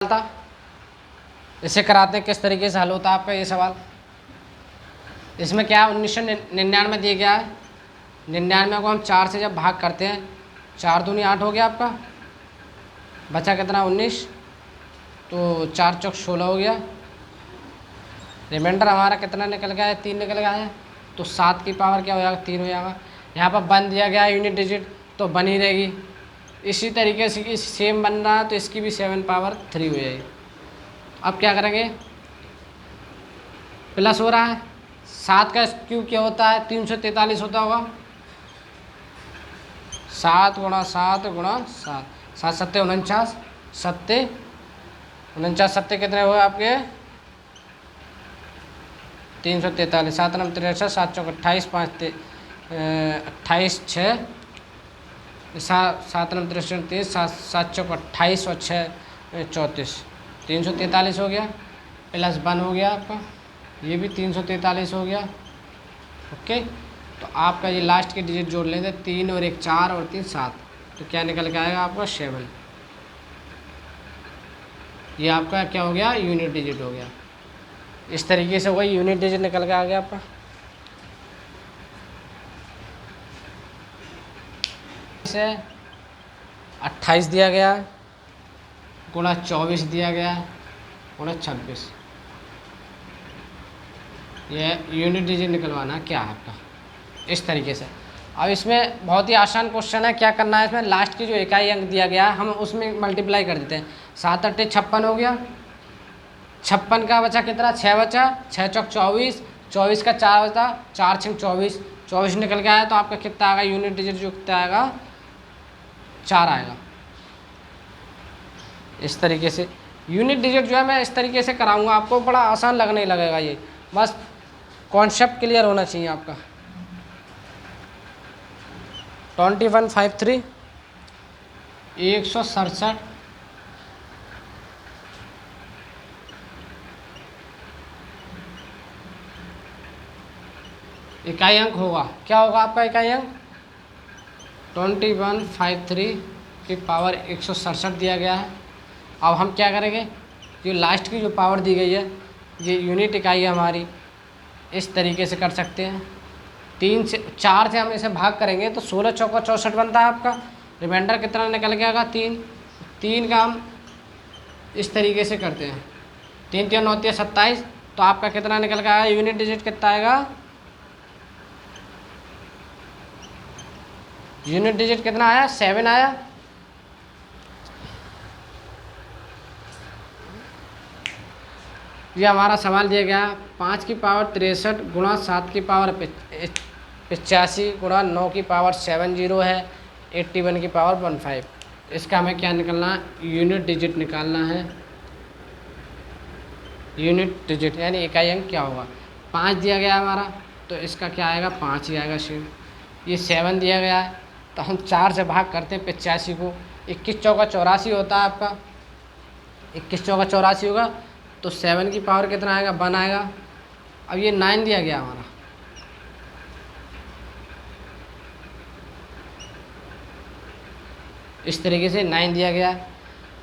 था, इसे कराते हैं किस तरीके से हल होता है आपका ये सवाल। इसमें क्या 1999 दिया गया है। 99 को हम 4 से जब भाग करते हैं, 4 दूनी 8 हो गया आपका, बचा कितना 19, तो 4 चौक 16 हो गया। रिमाइंडर हमारा कितना निकल गया है, 3 निकल गया है, तो 7 की पावर क्या हो जाएगा, 3 हो जाएगा। यहाँ पर 1 दिया गया है यूनिट डिजिट, तो 1 ही रहेगी। इसी तरीके से सेम बन रहा है, तो इसकी भी 7 पावर 3 हो जाएगी। अब क्या करेंगे, प्लस हो रहा है, 7 का क्यूब क्या होता है, 343 होता होगा। 7 गुणा 7 गुणा 7, 7 सत्ते 49, सत्ते 49, सत्ते कितने हुए आपके 343, 7 नम 63, 7 चौक 28, 5 28, 6 7 नम 63, 30, 7 चौक 28 और 6 34, 343 हो गया। प्लस 1 हो गया आपका, ये भी 343 हो गया। ओके, तो आपका ये लास्ट के डिजिट जोड़ लेंगे, 3 और 1 4 और 3 7, तो क्या निकल के आएगा आपका 7। ये आपका क्या हो गया, यूनिट डिजिट हो गया। इस तरीके से वही यूनिट डिजिट निकल के आ गया आपका। इसे 28 दिया गया है, गुणा 24 दिया गया है, गुणा 26, ये यूनिट डिजिट निकलवाना क्या है आपका इस तरीके से। अब इसमें बहुत ही आसान क्वेश्चन है, क्या करना है, इसमें लास्ट की जो इकाई अंक दिया गया है हम उसमें मल्टीप्लाई कर देते हैं। 7 8 56 हो गया, 56 का बचा कितना, 6 बचा, 6 चौक 24, 24 का 4 बचा, 4 6 24, 24 निकल के आया, तो आपका कितना आएगा यूनिट डिजिट जो कितना आएगा 4 आएगा। इस तरीके से यूनिट डिजिट जो है मैं इस तरीके से कराऊंगा, आपको बड़ा आसान लगने लगेगा, ये बस कॉन्सेप्ट क्लियर होना चाहिए आपका। 2153 167 इकाई अंक होगा, क्या होगा आपका इकाई अंक 2153 की पावर 167 दिया गया है। अब हम क्या करेंगे, जो लास्ट की जो पावर दी गई है ये यूनिट इकाई है हमारी, इस तरीके से कर सकते हैं। 4 से हम इसे भाग करेंगे तो 16 चौका 64 बनता है आपका। रिमाइंडर कितना निकल के आएगा 3 का हम इस तरीके से करते हैं, 3 3 9 3 27, तो आपका कितना निकल के आएगा यूनिट डिजिट कितना आएगा, यूनिट डिजिट कितना आया 7 आया। ये हमारा सवाल दिया गया 5 की पावर 63 गुणा 7 की पावर 85 गुणा 9 की पावर 70 है, 81 की पावर 15। इसका हमें क्या निकलना है, यूनिट डिजिट निकालना है। यूनिट डिजिट यानी इकाई अंक क्या होगा, 5 दिया गया हमारा, तो इसका क्या आएगा 5 ही आएगा सेम। ये 7 दिया गया है, तो हम 4 से भाग करते हैं 85 को, 21 चौका 84 होता है आपका, 21 चौका 84 होगा, तो 7 की पावर कितना आएगा 1 आएगा। अब ये 9 दिया गया हमारा, इस तरीके से 9 दिया गया है,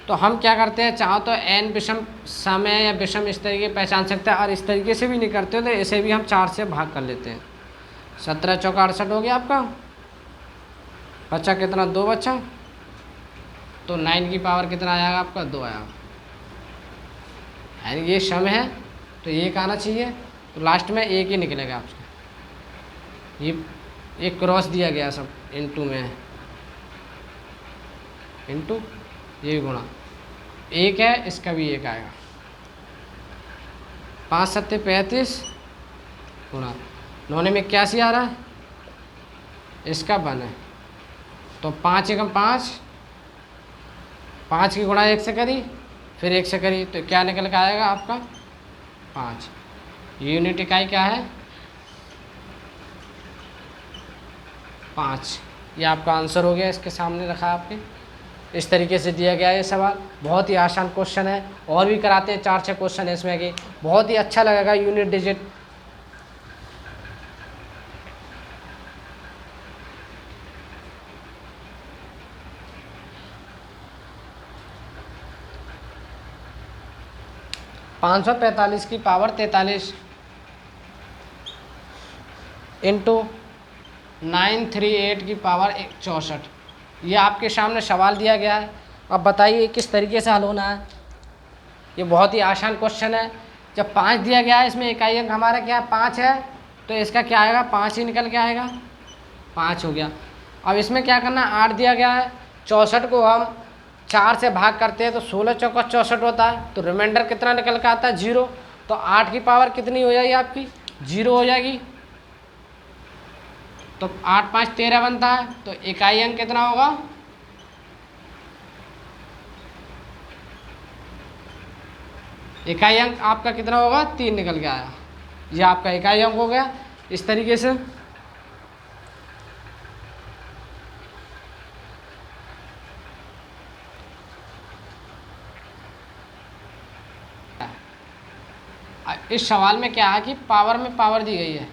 तो हम क्या करते हैं, चाहो तो n विषम समय या विषम इस तरीके पहचान सकते हैं, और इस तरीके से भी नहीं करते तो इसे भी हम 4 से भाग कर लेते हैं। 17 चौका 68 हो गया आपका, बचा कितना 2 बचा, तो 9 की पावर कितना आएगा आपका 2 आया। यानी ये सम है तो एक आना चाहिए, तो लास्ट में एक ही निकलेगा आपसे। ये एक क्रॉस दिया गया सब इनटू में है, इनटू ये गुणा एक है, इसका भी एक आएगा, 5 7 35 गुणा 9 में 81 आ रहा है, इसका 1 है, तो 5 एकम 5, 5 की गुणा 1 से करी, फिर 1 से करी, तो क्या निकल के आएगा आपका 5। यूनिट इकाई क्या है 5। ये आपका आंसर हो गया, इसके सामने रखा आपने। इस तरीके से दिया गया ये सवाल, बहुत ही आसान क्वेश्चन है, और भी कराते हैं 4 6 क्वेश्चन है इसमें कि बहुत ही अच्छा लगेगा यूनिट डिजिट। 545 की पावर 43 इंटू 938 की पावर 64। ये आपके सामने सवाल दिया गया है। अब बताइए किस तरीके से हल होना है। ये बहुत ही आसान क्वेश्चन है। जब 5 दिया गया है, इसमें इकाई अंक हमारा क्या है 5 है, तो इसका क्या आएगा 5 ही निकल के आएगा, 5 हो गया। अब इसमें क्या करना, 8 दिया गया है, 64 को हम 4 से भाग करते हैं तो 16 चौका 64 होता है, तो रिमाइंडर कितना निकल के आता है 0। तो 8 की पावर कितनी हो जाएगी आपकी 0 हो जाएगी। तो 8 5 13 बनता है, तो इकाई अंक कितना होगा, इकाई अंक आपका कितना होगा 3 निकल के आया। ये आपका इकाई अंक हो गया। इस तरीके से इस सवाल में क्या है कि पावर में पावर दी गई है,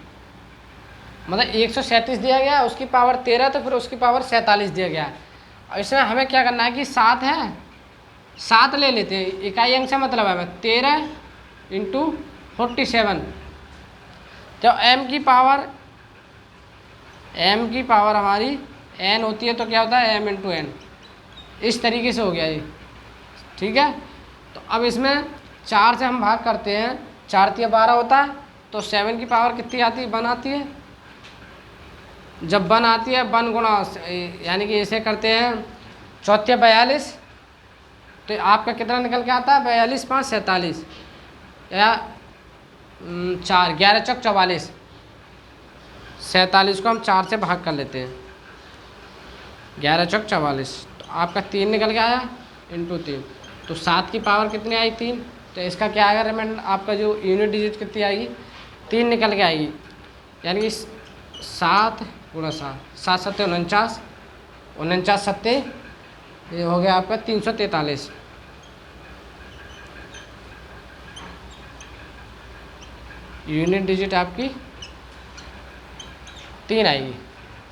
मतलब 137 दिया गया है, उसकी पावर 13, तो फिर उसकी पावर 47 दिया गया है। और इसमें हमें क्या करना है कि 7 है, 7 ले लेते हैं, इकाई अंक से मतलब है 13 इंटू 47। तो m की पावर हमारी n होती है, तो क्या होता है m इंटू n। इस तरीके से हो गया ये, ठीक है। तो अब इसमें 4 से हम भाग करते हैं, 4 तिया 12 होता है, तो 7 की पावर कितनी आती है 1 आती है। जब 1 आती है 1 गुणा, यानी कि इसे करते हैं 4 तिया 42, तो आपका कितना निकल के आता है 42 5 47, या 4 11 चौक 44, 47 को हम 4 से भाग कर लेते हैं, 11 चौक 44, तो आपका 3 निकल के आया इंटू 3। तो 7 की पावर कितनी आई 3, तो इसका क्या आएगा रिमाइंडर, आपका जो यूनिट डिजिट कितनी आएगी 3 निकल के आएगी। यानी कि 7 गुणा 7, 7 सत्ते 49, 49 सत्ते ये हो गया आपका 343। यूनिट डिजिट आपकी 3 आएगी।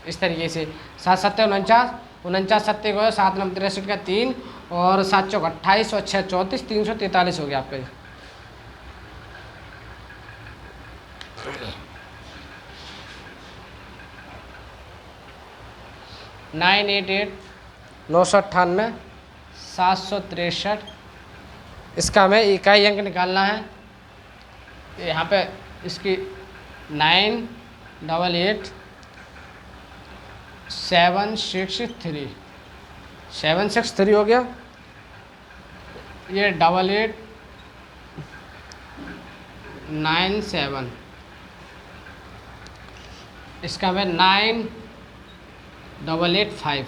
इस तरीके से 7 सत्ते 49, 49 सत्ते को 7 नम 63 का 3, और 7 चौक 28 और 6 34, 343 हो गया आपका। 988 998 763, इसका हमें इकाई अंक निकालना है। यहाँ पे इसकी 988 763 763 हो गया। ये 8897, इसका हमें 9885,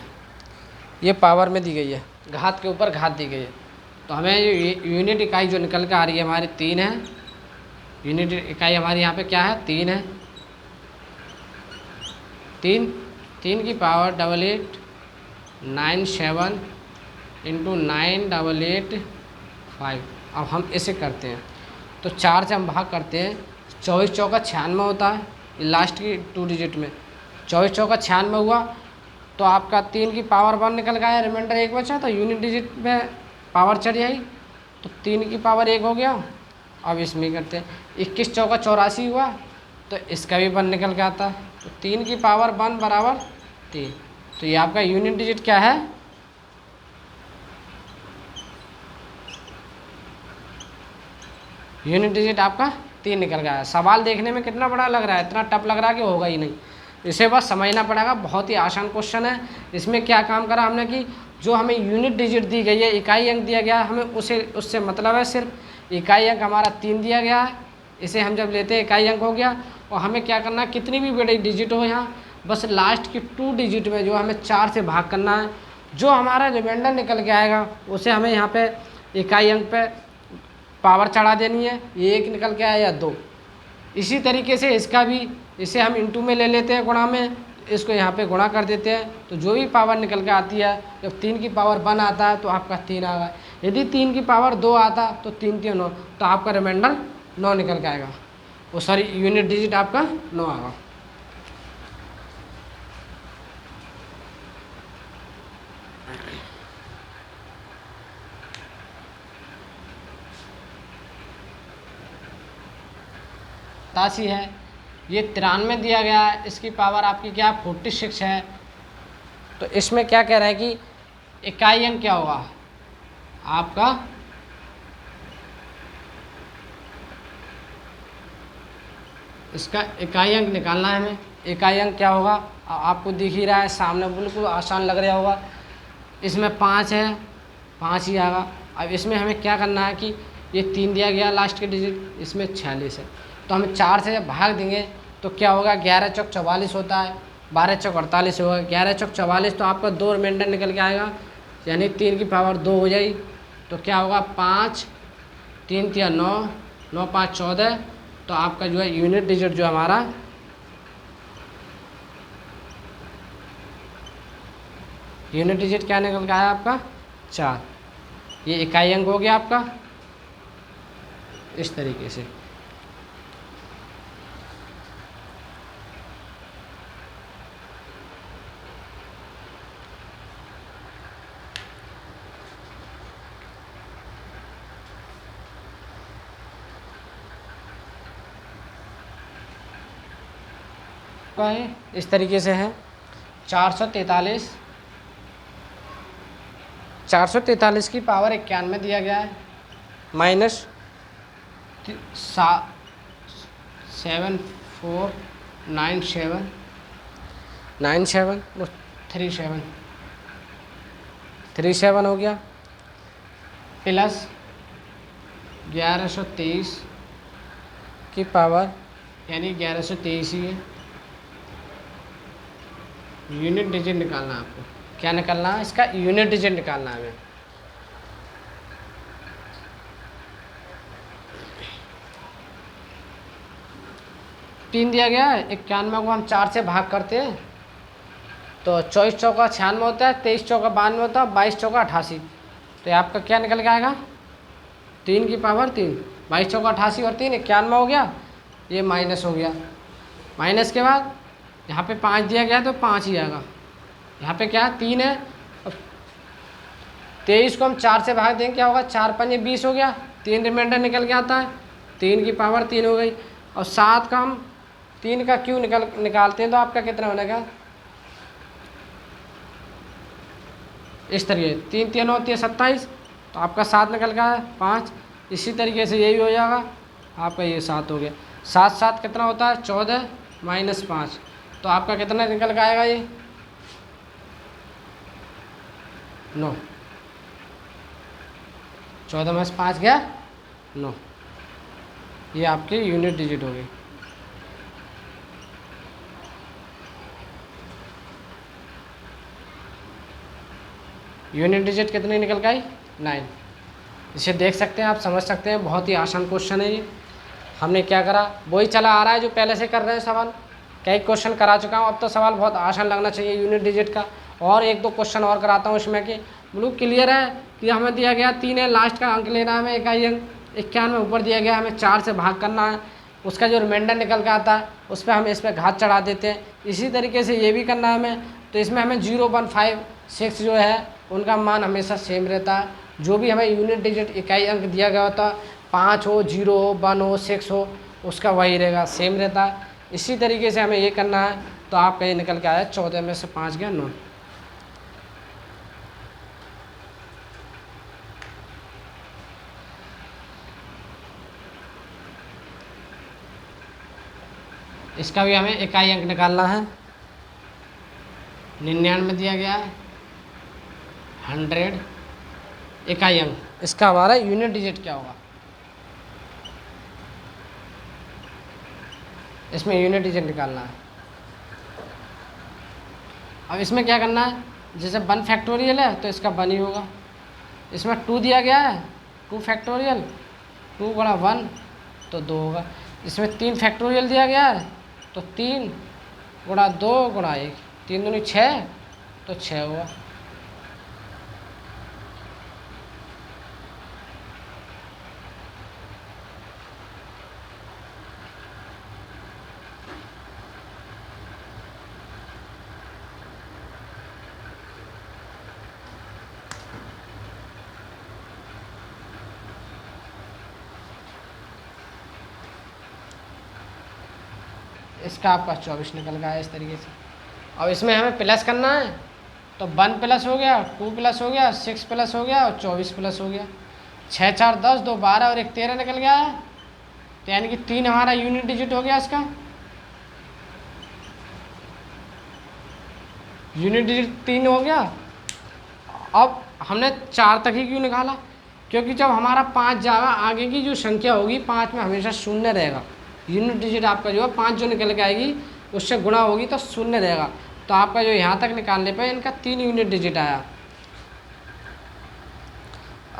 ये पावर में दी गई है, घात के ऊपर घात दी गई है। तो हमें यूनिट इकाई जो निकल के आ रही है हमारी 3 है। यूनिट इकाई हमारी यहाँ पे क्या है 3 है। 3 की पावर 8897 इंटू 9885। अब हम इसे करते हैं, तो 4 से हम भाग करते हैं, 24 चौका 96 होता है, लास्ट की 2 डिजिट में 24 चौका 96 हुआ, तो आपका 3 की पावर 1 निकल गया, रिमाइंडर 1 बचा, तो यूनिट डिजिट में पावर चढ़ जाएगी, तो 3 की पावर 1 हो गया। अब इसमें करते हैं, 21 चौका 84 हुआ, तो इसका भी 1 निकल के आता है, तो 3 की पावर 1 बराबर 3। तो ये आपका यूनिट डिजिट क्या है, यूनिट डिजिट आपका 3 निकल गया है। सवाल देखने में कितना बड़ा लग रहा है, इतना टफ लग रहा है कि होगा ही नहीं, इसे बस समझना पड़ेगा। बहुत ही आसान क्वेश्चन है। इसमें क्या काम करा हमने कि जो हमें यूनिट डिजिट दी गई है, इकाई अंक दिया गया है, हमें उससे मतलब है सिर्फ इकाई अंक हमारा 3 दिया गया है, इसे हम जब लेते हैं इकाई अंक हो गया। और हमें क्या करना है, कितनी भी बड़ी डिजिट हो यहाँ, बस लास्ट की 2 डिजिट में जो हमें 4 से भाग करना है, जो हमारा रिमाइंडर निकल के आएगा उसे हमें यहाँ पे इकाई अंक पे पावर चढ़ा देनी है। ये 1 निकल के आया या 2। इसी तरीके से इसका भी, इसे हम इंटू में ले लेते हैं गुणा में, इसको यहाँ पे गुणा कर देते हैं, तो जो भी पावर निकल के आती है, जब 3 की पावर 1 आता है तो आपका 3 आ गया। यदि 3 की पावर 2 आता तो 3 3 9, तो आपका रिमाइंडर 9 निकल के आएगा, वो सॉरी यूनिट डिजिट आपका 9 आएगा। 87 है, ये 93 दिया गया है, इसकी पावर आपकी क्या 46 है। तो इसमें क्या कह रहा है कि इकाई अंक क्या होगा आपका, इसका इकाई अंक निकालना है हमें। इकाई अंक क्या होगा आपको दिख ही रहा है सामने, बिल्कुल आसान लग रहा होगा। इसमें 5 है, 5 ही आएगा। अब इसमें हमें क्या करना है कि ये 3 दिया गया लास्ट के डिजिट, इसमें 46 है, तो हम 4 से जब भाग देंगे तो क्या होगा, 11 चौक 44 होता है, 12 चौक 48 होगा, 11 चौक 44, तो आपका 2 रिमाइंडर निकल के आएगा, यानी 3 की पावर 2 हो जाएगी। तो क्या होगा 5, 3 तिया 9, 9 5 14, तो आपका जो है यूनिट डिजिट जो हमारा यूनिट डिजिट क्या निकल के आया आपका 4। ये इकाई अंक हो गया आपका इस तरीके से। इस तरीके से है 443, 443 की पावर 91 दिया गया है, माइनस 37 हो गया, प्लस 1123 की पावर, यानी 1123 ही है। यूनिट डिजिट निकालना है आपको, क्या निकालना है, इसका यूनिट डिजिट निकालना है हमें। तीन दिया गया है, 91 को हम 4 से भाग करते हैं तो 24 चौका 96 होता है, 23 चौका 92 होता है, 22 चौका 88, तो ये आपका क्या निकल के आएगा 3 की पावर 3, 22 चौका 88 और 3 91 हो गया, ये माइनस हो गया। माइनस के बाद यहाँ पे 5 दिया गया तो 5 ही आएगा, यहाँ पे क्या 3 है, 23 को हम 4 से भाग देंगे क्या होगा, 4 5 20 हो गया, 3 रिमाइंडर निकल के आता है, 3 की पावर 3 हो गई। और 7 का हम 3 का क्यों निकालते हैं तो आपका कितना बनेगा इस तरीके, 3 3 होती है 27, तो आपका 7 निकल गया है 5। इसी तरीके से यही हो जाएगा आपका, ये 7 हो गया, 7 7 कितना होता है 14 माइनस 5, तो आपका कितना निकल के आएगा ये 9, 14 माइनस 5 गया 9, ये आपके यूनिट डिजिट हो गए। यूनिट डिजिट कितनी निकल गई 9। इसे देख सकते हैं आप, समझ सकते हैं, बहुत ही आसान क्वेश्चन है ये। हमने क्या करा वही चला आ रहा है जो पहले से कर रहे हैं सवाल, कई क्वेश्चन करा चुका हूँ, अब तो सवाल बहुत आसान लगना चाहिए यूनिट डिजिट का। और 1 2 क्वेश्चन और कराता हूँ इसमें कि बिल्कुल क्लियर है कि हमें दिया गया 3 है, लास्ट का अंक लेना है हमें, इकाई अंक 91 ऊपर दिया गया, हमें 4 से भाग करना है, उसका जो रिमाइंडर निकल के आता है उस पर हम इस पर घात चढ़ा देते हैं। इसी तरीके से ये भी करना है हमें, तो इसमें हमें 0 1 5 6 जो है उनका मान हमेशा सेम रहता है। जो भी हमें यूनिट डिजिट इकाई अंक दिया गया होता, 5 हो 0 हो 1 हो 6 हो, उसका वही रहेगा, सेम रहता है। इसी तरीके से हमें ये करना है, तो आपका ये निकल के आया 14 में से 5 गया 9। इसका भी हमें इकाई अंक निकालना है, 99 दिया गया है, 100 इकाई अंक, इसका हमारा यूनिट डिजिट क्या होगा, इसमें यूनिट डिजिट निकालना है। अब इसमें क्या करना है, जैसे 1 फैक्टोरियल है तो इसका 1 ही होगा, इसमें 2 दिया गया है 2 फैक्टोरियल, 2 गुणा 1 तो 2 होगा। इसमें 3 फैक्टोरियल दिया गया है तो 3 गुणा 2 गुणा 1, 3 दूनी 6 तो 6 हुआ। इसका आपका 24 निकल गया है इस तरीके से। अब इसमें हमें प्लस करना है, तो 1 प्लस हो गया, 2 प्लस हो गया, 6 प्लस हो गया और 24 प्लस हो गया। 6 4 10, 2 12 और 1 13 निकल गया है। तो यानी कि 3 हमारा यूनिट डिजिट हो गया इसका। यूनिट डिजिट 3 हो गया। अब हमने 4 तक ही क्यों निकाला? क्योंकि जब हमारा 5 जाएगा, आगे की जो संख्या होगी 5 में हमेशा शून्य रहेगा। यूनिट डिजिट आपका जो है 5 जो निकल के आएगी उससे गुणा होगी तो शून्य रहेगा। तो आपका जो यहाँ तक निकालने पे इनका 3 यूनिट डिजिट आया।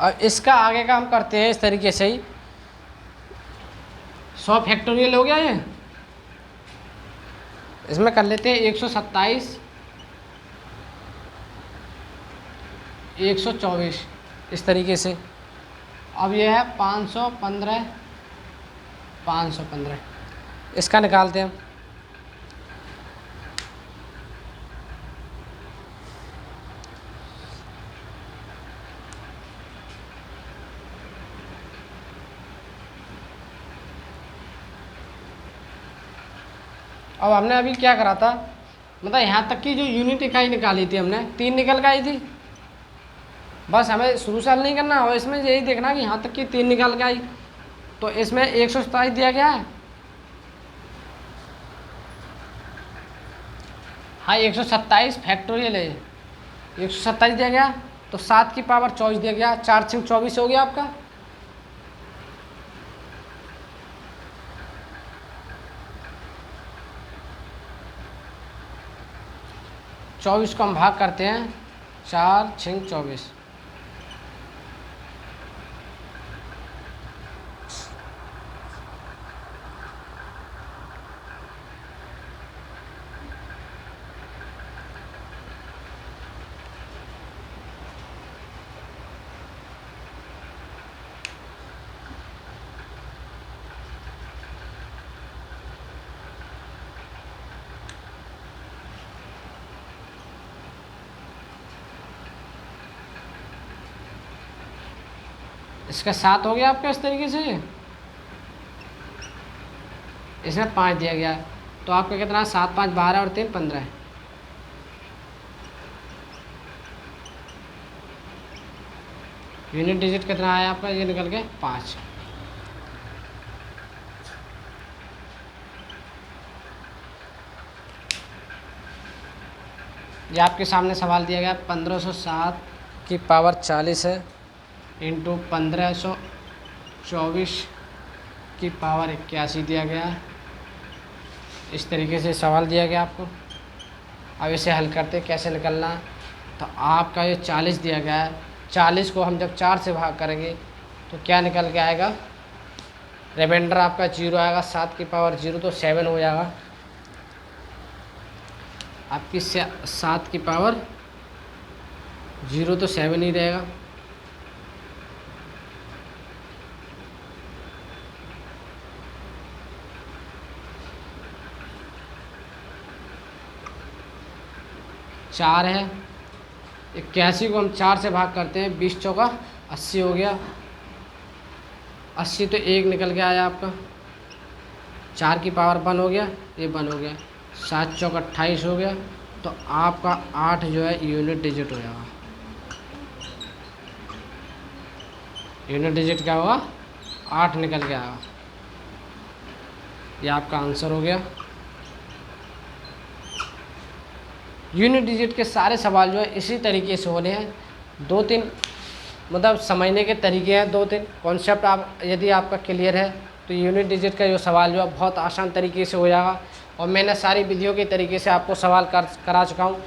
और इसका आगे का हम करते हैं इस तरीके से ही। 100 फैक्टोरियल हो गया ये। इसमें कर लेते हैं 127 124 इस तरीके से। अब ये है 515 515, इसका निकालते हैं हम। अब हमने अभी क्या करा था, मतलब यहाँ तक की जो यूनिट इकाई निकाली थी हमने 3 निकल के आई थी। बस हमें शुरू से हल नहीं करना, और इसमें यही देखना कि यहाँ तक की 3 निकल के आई। तो इसमें 127 दिया गया है। हाँ 127 फैक्टोरियल है, 127 दिया गया। तो 7 की पावर 24 दिया गया, 4 6 24 हो गया आपका। चौबीस को हम भाग करते हैं, 4 6 24। इसका 7 हो गया आपका इस तरीके से। इसमें 5 दिया गया है, तो आपका कितना 7 5 12 और 3 15 है। यूनिट डिजिट कितना आया आपका, ये निकल के 5। ये आपके सामने सवाल दिया गया 1507 की पावर 40 है इंटू 1524 की पावर 81 दिया गया है। इस तरीके से सवाल दिया गया आपको। अब इसे हल करते कैसे निकलना है। तो आपका ये 40 दिया गया है, 40 को हम जब 4 से भाग करेंगे तो क्या निकल के आएगा, रिमाइंडर आपका 0 आएगा। 7 की पावर 0 तो 7 हो जाएगा आपकी। 7 की पावर 0 तो 7 ही रहेगा। चार है, 81 को हम 4 से भाग करते हैं, 20 चौका 80 हो गया। 80 तो 1 निकल के आया आपका। 4 की पावर 1 हो गया, ये 1 हो गया। 7 चौका 28 हो गया। तो आपका 8 जो है यूनिट डिजिट हो जाएगा। यूनिट डिजिट क्या होगा, 8 निकल के आएगा। ये आपका आंसर हो गया। यूनिट डिजिट के सारे सवाल जो है इसी तरीके से होने हैं। 2-3 मतलब समझने के तरीके हैं, 2-3 कॉन्सेप्ट। आप यदि आपका क्लियर है तो यूनिट डिजिट का जो सवाल जो है बहुत आसान तरीके से हो जाएगा। और मैंने सारी विधियों के तरीके से आपको सवाल करा चुका हूँ।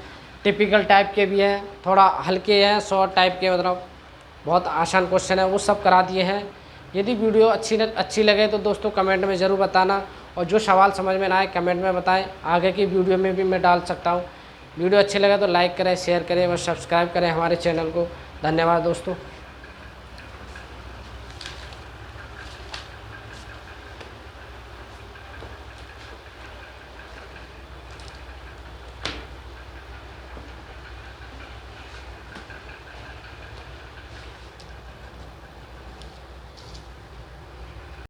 टिपिकल टाइप के भी हैं, थोड़ा हल्के हैं, शॉर्ट टाइप के, मतलब बहुत आसान क्वेश्चन है वो सब करा दिए हैं। यदि वीडियो अच्छी लगे तो दोस्तों कमेंट में ज़रूर बताना, और जो सवाल समझ में ना आए कमेंट में बताएं, आगे की वीडियो में भी मैं डाल सकता हूँ। वीडियो अच्छे लगे तो लाइक करें, शेयर करें और सब्सक्राइब करें हमारे चैनल को। धन्यवाद दोस्तों।